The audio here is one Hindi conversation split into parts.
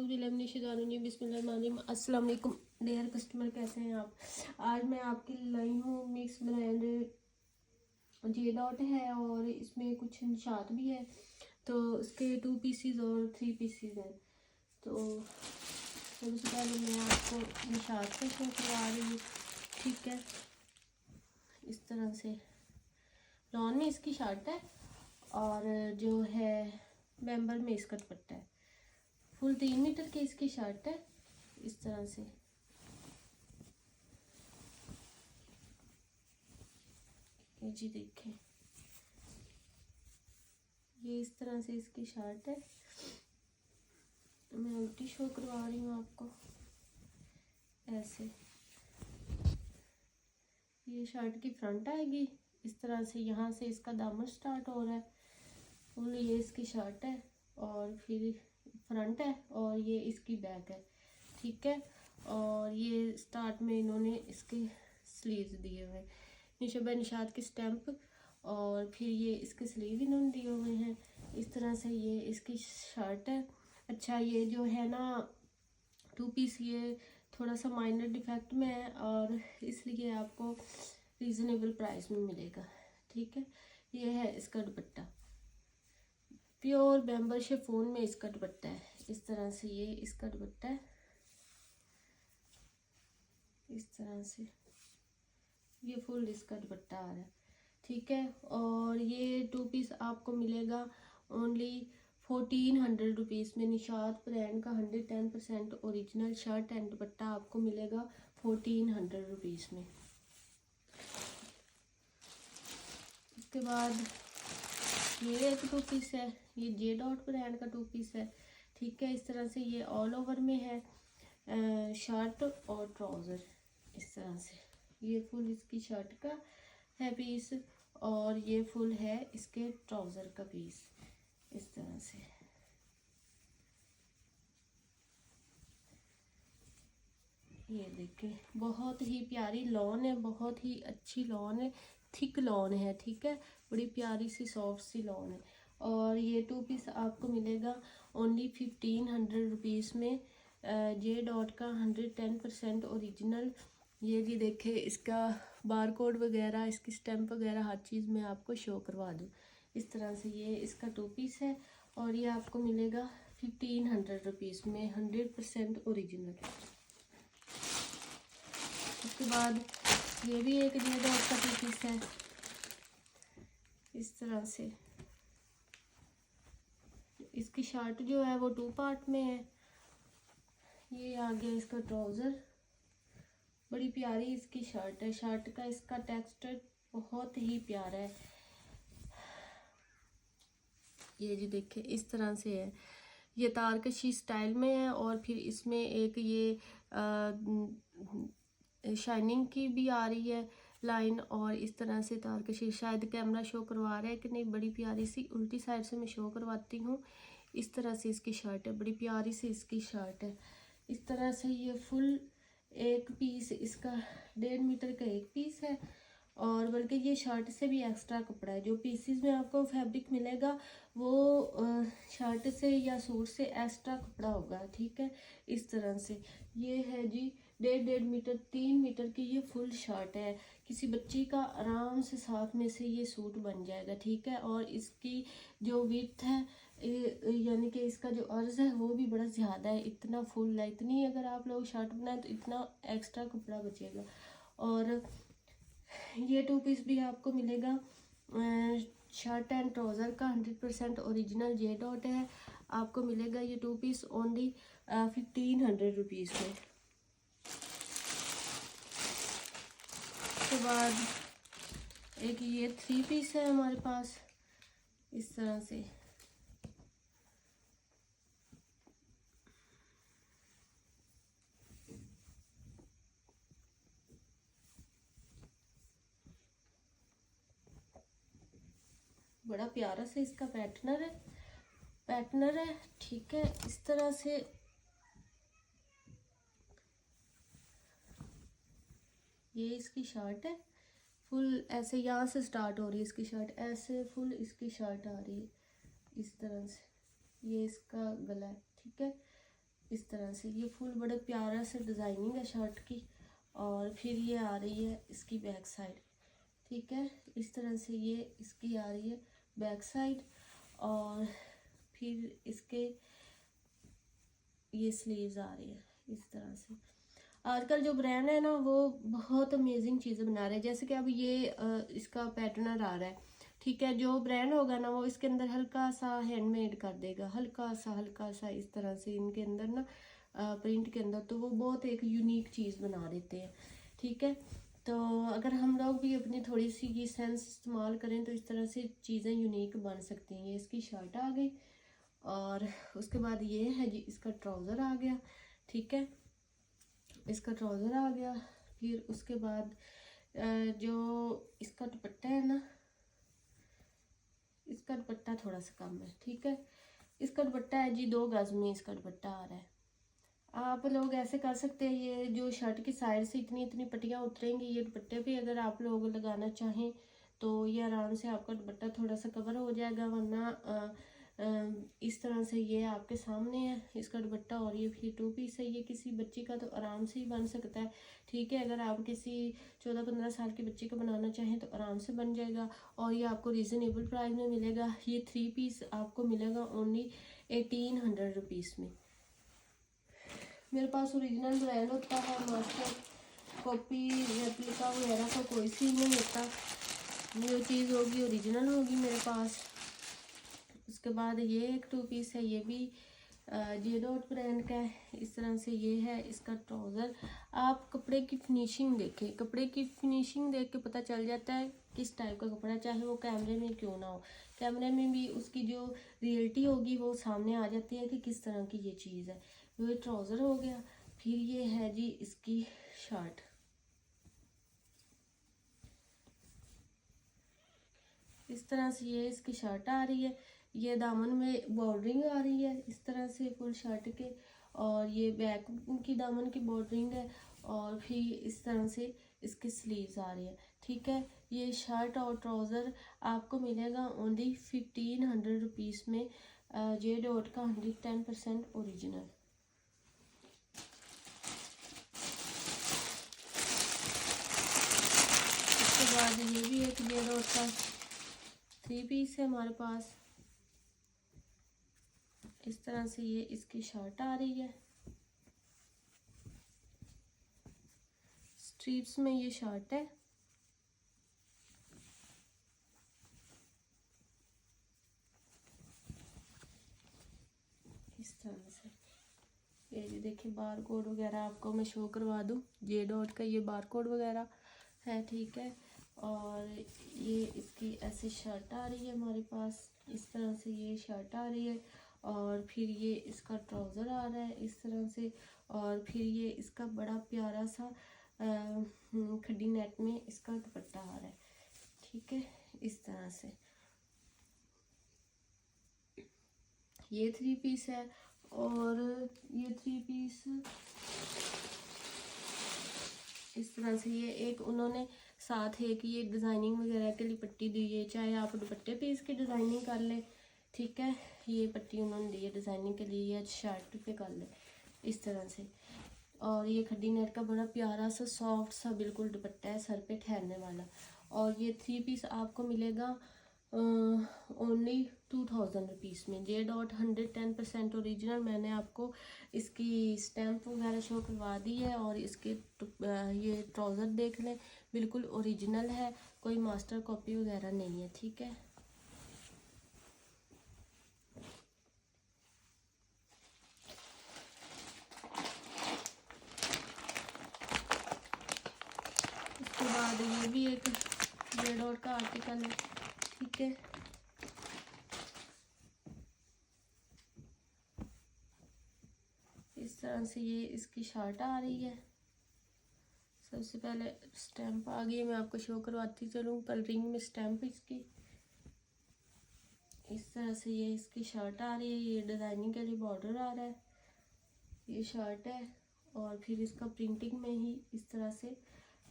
बिस्मिल्लाहिर्रहमानिर्रहीम। अस्सलाम वालेकुम डियर कस्टमर, कैसे हैं आप। आज मैं आपके लिए लाई हूँ मिक्स ब्रांड जे डॉट है और इसमें कुछ निशात भी है। तो उसके 2 पीसीज और 3 पीसीज हैं। तो सबसे पहले मैं आपको निशात का शो करवा रही हूँ। ठीक है, इस तरह से लॉन में इसकी शर्ट है और जो है मेंबर में इसका दुपट्टा है। फुल 3 मीटर की इसकी शर्ट है। इस तरह से ये जी देखें, ये इस तरह से इसकी शर्ट है। मैं उल्टी शो करवा रही हूँ आपको। ऐसे ये शर्ट की फ्रंट आएगी। इस तरह से यहाँ से इसका दामन स्टार्ट हो रहा है। फुल ये इसकी शर्ट है और फिर फ्रंट है और ये इसकी बैक है। ठीक है, और ये स्टार्ट में इन्होंने इसके स्लीव्स दिए हुए हैं, निशा निशात के स्टैंप, और फिर ये इसके स्लीव इन्होंने दिए हुए हैं। इस तरह से ये इसकी शर्ट है। अच्छा, ये जो है ना 2 पीस, ये थोड़ा सा माइनर डिफेक्ट में है और इसलिए आपको रीज़नेबल प्राइस में मिलेगा। ठीक है, ये है इसका दुपट्टा, प्योर बैम्बर शिफॉन में इसका दुपट्टा है। इस तरह से ये इसका दुपट्टा है। इस तरह से ये फुल इसका दुपट्टा आ रहा है। ठीक है, और ये 2 पीस आपको मिलेगा ओनली 1400 रुपीज़ में। निशात ब्रांड का 110% ओरिजिनल शर्ट एंड दुपट्टा आपको मिलेगा 1400 रुपीज़ में। उसके बाद ये एक 2 पीस है, ये जे डॉट ब्रांड का 2 पीस है। ठीक है, इस तरह से ये ऑल ओवर में है, शर्ट और ट्राउज़र। इस तरह से ये फुल इसकी शर्ट का है पीस और ये फुल है इसके ट्राउज़र का पीस। इस तरह से ये देखें, बहुत ही प्यारी लॉन है, बहुत ही अच्छी लॉन है, थिक लॉन है। ठीक है, बड़ी प्यारी सी सॉफ्ट सी लॉन है। और ये 2 पीस आपको मिलेगा ओनली 1500 रुपीज़ में। जे डॉट का 110% ओरिजिनल। ये जी देखे, इसका बार कोड वगैरह, इसकी स्टैंप वगैरह हर चीज़ मैं आपको शो करवा दूँ। इस तरह से ये इसका 2 पीस है और ये आपको मिलेगा 1500 रुपीज़ में, 100% ओरिजिनल। उसके बाद ये भी एक जे डॉट का 2 पीस है। इस तरह से इसकी शर्ट जो है वो 2 पार्ट में है। ये आ गया इसका ट्राउज़र, बड़ी प्यारी इसकी शर्ट है। शर्ट का इसका टेक्सचर बहुत ही प्यारा है। ये जी देखे, इस तरह से है, ये तारकशी स्टाइल में है और फिर इसमें एक ये शाइनिंग की भी आ रही है लाइन, और इस तरह से तारकशी, शायद कैमरा शो करवा रहा है कि नहीं, बड़ी प्यारी सी उल्टी साइड से मैं शो करवाती हूँ। इस तरह से इसकी शर्ट है, बड़ी प्यारी सी इसकी शर्ट है। इस तरह से ये फुल एक पीस इसका 1.5 मीटर का एक पीस है, और बल्कि ये शर्ट से भी एक्स्ट्रा कपड़ा है। जो पीसीस में आपको फैब्रिक मिलेगा वो शर्ट से या सूट से एक्स्ट्रा कपड़ा होगा। ठीक है, इस तरह से ये है जी 1.5 मीटर 3 मीटर की ये फुल शर्ट है। किसी बच्ची का आराम से साथ में से ये सूट बन जाएगा। ठीक है, और इसकी जो विड्थ है, यानी कि इसका जो अर्ज है वो भी बड़ा ज़्यादा है। इतना फुल है, इतनी अगर आप लोग शर्ट बनाए तो इतना एक्स्ट्रा कपड़ा बचेगा। और ये 2 पीस भी आपको मिलेगा शर्ट एंड ट्राउज़र का 100% ओरिजिनल जे डॉट है। आपको मिलेगा ये 2 पीस ओनली 1500 रुपीज़ में। उसके बाद एक ये 3 पीस है हमारे पास। इस तरह से बड़ा प्यारा से इसका पैटर्नर है। ठीक है, इस तरह से ये इसकी शर्ट है। फुल ऐसे यहाँ से स्टार्ट हो रही है इसकी शर्ट, ऐसे फुल इसकी शर्ट आ रही है। इस तरह से ये इसका गला है। ठीक है, इस तरह से ये फुल बड़ा प्यारा से डिज़ाइनिंग है शर्ट की। और फिर ये आ रही है इसकी बैक साइड, ठीक है। इस तरह से ये इसकी आ रही है बैक साइड। और फिर इसके ये स्लीव्स आ रही है इस तरह से। आजकल जो ब्रांड है ना वो बहुत अमेजिंग चीज़ें बना रहे हैं। जैसे कि अब ये इसका पैटर्नर आ रहा है, ठीक है। जो ब्रांड होगा ना वो इसके अंदर हल्का सा हैंडमेड कर देगा, हल्का सा इस तरह से इनके अंदर ना प्रिंट के अंदर, तो वो बहुत एक यूनिक चीज़ बना देते हैं, ठीक है। तो अगर हम लोग भी अपनी थोड़ी सी ये सेंस इस्तेमाल करें तो इस तरह से चीज़ें यूनिक बन सकती हैं। ये इसकी शर्ट आ गई और उसके बाद ये है जी इसका ट्राउज़र आ गया, ठीक है। इसका ट्राउज़र आ गया। फिर उसके बाद जो इसका दुपट्टा है ना, इसका दुपट्टा थोड़ा सा कम है, ठीक है। इसका दुपट्टा है जी 2 गज में इसका दुपट्टा आ रहा है। आप लोग ऐसे कर सकते हैं, ये जो शर्ट की साइड से इतनी इतनी पट्टियाँ उतरेंगी ये दुपट्टे पे, अगर आप लोग लगाना चाहें तो ये आराम से आपका दुपट्टा थोड़ा सा कवर हो जाएगा। वरना इस तरह से ये आपके सामने है इसका दुपट्टा। और ये फिर 2 पीस है, ये किसी बच्ची का तो आराम से ही बन सकता है, ठीक है। अगर आप किसी 14-15 साल की बच्ची को बनाना चाहें तो आराम से बन जाएगा। और ये आपको रीज़नेबल प्राइस में मिलेगा। ये 3 पीस आपको मिलेगा ओनली 1800 रुपीज़ में। मेरे पास ओरिजिनल ब्रांड होता है, मास्टर कॉपी रेप्लिका वगैरह का कोई सी नहीं होता। जो चीज़ होगी ओरिजिनल होगी मेरे पास। उसके बाद ये एक 2 पीस है, ये भी जे डॉट ब्रांड का है। इस तरह से ये है इसका ट्राउज़र। आप कपड़े की फिनिशिंग देखें, कपड़े की फिनिशिंग देख के पता चल जाता है किस टाइप का कपड़ा, चाहे वो कैमरे में क्यों ना हो। कैमरे में भी उसकी जो रियलिटी होगी वो सामने आ जाती है कि किस तरह की ये चीज़ है। ये ट्राउज़र हो गया। फिर ये है जी इसकी शर्ट, इस तरह से ये इसकी शर्ट आ रही है। ये दामन में बॉर्डरिंग आ रही है इस तरह से फुल शर्ट के, और ये बैक की दामन की बॉर्डरिंग है। और फिर इस तरह से इसके स्लीव्स आ रही है, ठीक है। ये शर्ट और ट्राउज़र आपको मिलेगा ओनली 1500 रुपीज़ में। जे डॉट का 110% ओरिजिनल। उसके बाद ये भी एक जे डॉट का 3 पीस है हमारे पास। इस तरह से ये इसकी शर्ट आ रही है, स्ट्रीप्स में ये शर्ट है। इस तरह से ये देखिए बार कोड वगैरह आपको मैं शो करवा दूँ। जे डॉट का ये बार कोड वगैरह है, ठीक है। और ये इसकी ऐसी शर्ट आ रही है हमारे पास, इस तरह से ये शर्ट आ रही है। और फिर ये इसका ट्राउज़र आ रहा है इस तरह से। और फिर ये इसका बड़ा प्यारा सा खड्डी नेट में इसका दुपट्टा आ रहा है, ठीक है। इस तरह से ये 3 पीस है। और ये 3 पीस इस तरह से ये एक उन्होंने साथ एक ये डिज़ाइनिंग वगैरह के लिए पट्टी दी है, चाहे आप दुपट्टे पे इसकी डिज़ाइनिंग कर ले, ठीक है। ये पट्टी उन्होंने दी है डिज़ाइनिंग के लिए, या शर्ट पे कर ले इस तरह से। और ये खड्डी नेट का बड़ा प्यारा सा सॉफ्ट सा बिल्कुल दुपट्टा है सर पे ठहरने वाला। और ये 3 पीस आपको मिलेगा ओनली 2000 रुपीज़ में। J dot 110% original. मैंने आपको इसकी स्टैम्प वगैरह शो करवा दी है। और इसके ये ट्राउज़र देख लें, बिल्कुल ओरिजिनल है, कोई मास्टर कॉपी वगैरह नहीं है, ठीक है। उसके बाद ये भी एक जे डॉट का आर्टिकल है, ठीक है। इस तरह से ये इसकी शर्ट आ रही है। सबसे पहले स्टैम्प आ गई है, मैं आपको शो करवाती चलूँ कलरिंग में स्टैम्प इसकी। इस तरह से ये इसकी शर्ट आ रही है, ये डिज़ाइनिंग के लिए बॉर्डर आ रहा है, ये शर्ट है। और फिर इसका प्रिंटिंग में ही इस तरह से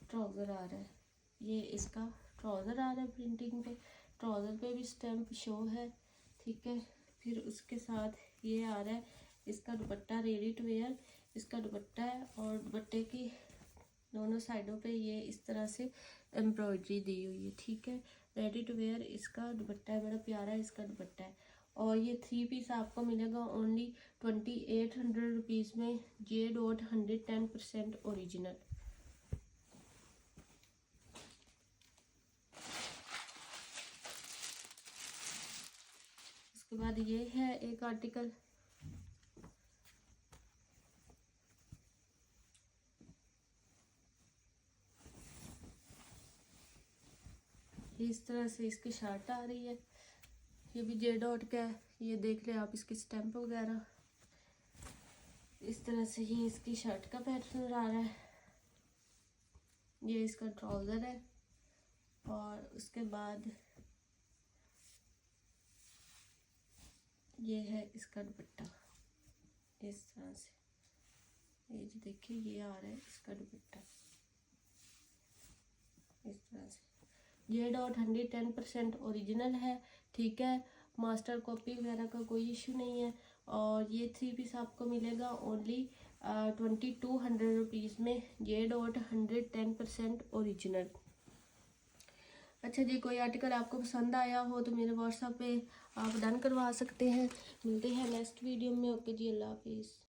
ट्राउज़र आ रहा है, ये इसका ट्राउज़र आ रहा है प्रिंटिंग पे। ट्राउज़र पे भी स्टैम्प शो है, ठीक है। फिर उसके साथ ये आ रहा है इसका दुपट्टा रेडी टू वेयर इसका दुपट्टा है, और दुपट्टे की दोनों साइडों पे ये इस तरह से एम्ब्रॉयडरी दी हुई है। ठीक है, रेडी टू वेयर इसका दुपट्टा है, बड़ा प्यारा इसका दुपट्टा है। और ये 3 पीस आपको मिलेगा ओनली 2800 रुपीज़ में, जे डॉट 110% ओरिजिनल। उसके बाद ये है एक आर्टिकल, इस तरह से इसकी शर्ट आ रही है, ये भी जे डॉट का है, ये देख ले आप इसकी स्टैंप वगैरह। इस तरह से ही इसकी शर्ट का पैटर्न आ रहा है, ये इसका ट्राउज़र है, और उसके बाद ये है इसका दुपट्टा इस तरह से, ये जो देखिए ये आ रहा है इसका दुपट्टा इस तरह से। ये डॉट 110% ओरिजिनल है। ठीक है, मास्टर कॉपी वगैरह का कोई इशू नहीं है। और ये 3 पीस आपको मिलेगा ओनली 2200 रुपीज़ में, ये डॉट 110% ओरिजिनल। अच्छा जी, कोई आर्टिकल आपको पसंद आया हो तो मेरे व्हाट्सएप पे आप डन करवा सकते हैं। मिलते हैं नेक्स्ट वीडियो में। ओके जी, अल्लाह हाफिज़।